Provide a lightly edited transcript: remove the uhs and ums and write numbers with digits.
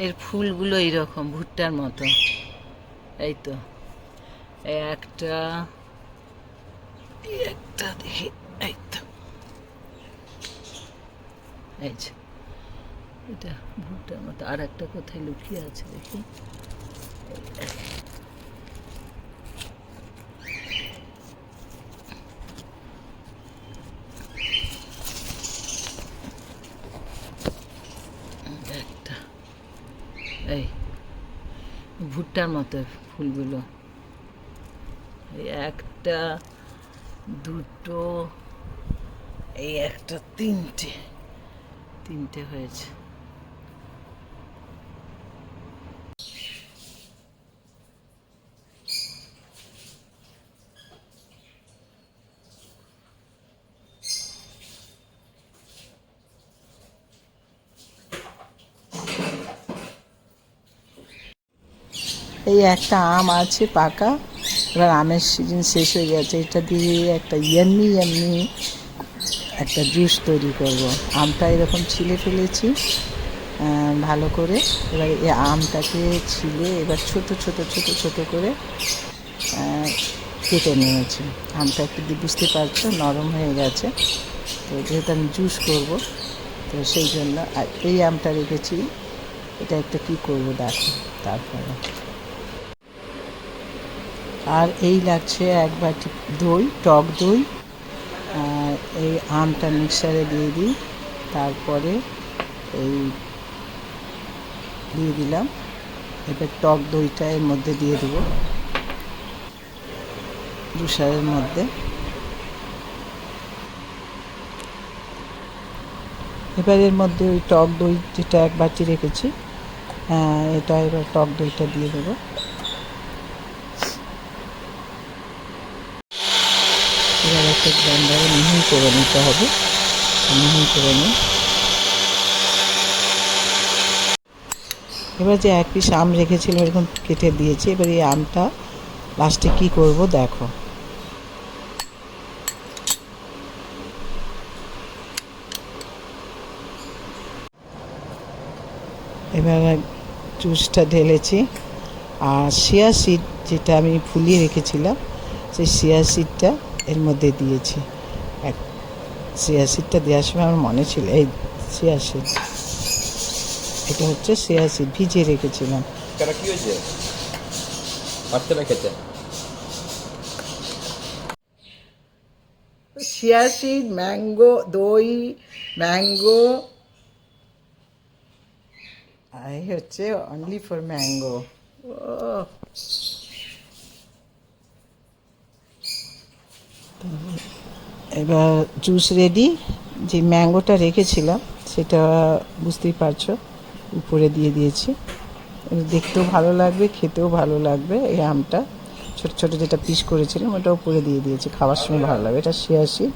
এর ফুলগুলো এইরকম ভুট্টার মতো। এই তো একটা, একটা দেখি, এই তো এই যে এটা ভুট্টার মতো। আর একটা কোথায় লুকিয়ে আছে দেখি। একটা, এই ভুট্টার মতো ফুলগুলো। এই একটা, দুটো, এই একটা, তিনটে, তিনটে হয়েছে। এই একটা আম আছে পাকা, এবার আমের সিজন শেষ হয়ে গেছে। এটা দিয়ে একটা ইয়াম্মি ইয়াম্মি একটা জুস তৈরি করব। আমটা এরকম ছিলে ফেলেছি ভালো করে। এবার এই আমটাকে ছিলে এবার ছোট ছোট ছোট ছোট করে কেটে নিয়েছি। আমটা একটু বুঝতে পারছো নরম হয়ে গেছে, তো যেহেতু আমি জুস করব তো সেই জন্য। আর এই আমটা রেখেছি, এটা একটা কী করবো দেখো। তারপরে আর এই লাগছে এক বাটি দই, টক দই। এই আমটা মিক্সারে দিয়ে দিই, তারপরে এই দিয়ে দিলাম। এবার টক দইটা এর মধ্যে দিয়ে দেবো, জুসারের মধ্যে। এবার এর মধ্যে ওই টক দই যেটা এক বাটি রেখেছি, এটা এবার টক দইটা দিয়ে দেবো। এবার একটা গ্রাইন্ডারে মিহি করে নিতে হবে, মিহি করে নিই। এবার যে এক পিস আম রেখেছিলাম এরকম কেটে দিয়েছি। এবার এই আমটা লাস্টে কী করব দেখো। এবার জুসটা ঢেলেছি, আর শিয়া সিড যেটা আমি ফুলিয়ে রেখেছিলাম সেই শিয়া সিডটা এর মধ্যে দিয়েছি। এক শিয়া সিডটা দেওয়ার সময় আমার মনে ছিল, এই শিয়া সিড, এটা হচ্ছে শিয়া সিড, ভিজিয়ে রেখেছিলাম। কি হয়েছে? বাচ্চারা খেতে শিয়া সিড, ম্যাঙ্গো, দই, ম্যাঙ্গো, এই হচ্ছে অনলি ফর ম্যাঙ্গো। এবার জুস রেডি। যে ম্যাঙ্গোটা রেখেছিলাম সেটা বুঝতেই পারছো উপরে দিয়ে দিয়েছি। দেখতেও ভালো লাগবে, খেতেও ভালো লাগবে। এই আমটা ছোট ছোট যেটা পিস করেছিলাম ওটা উপরে দিয়ে দিয়েছি, খাওয়ার সময় ভালো লাগবে। এটা শিয়া সিড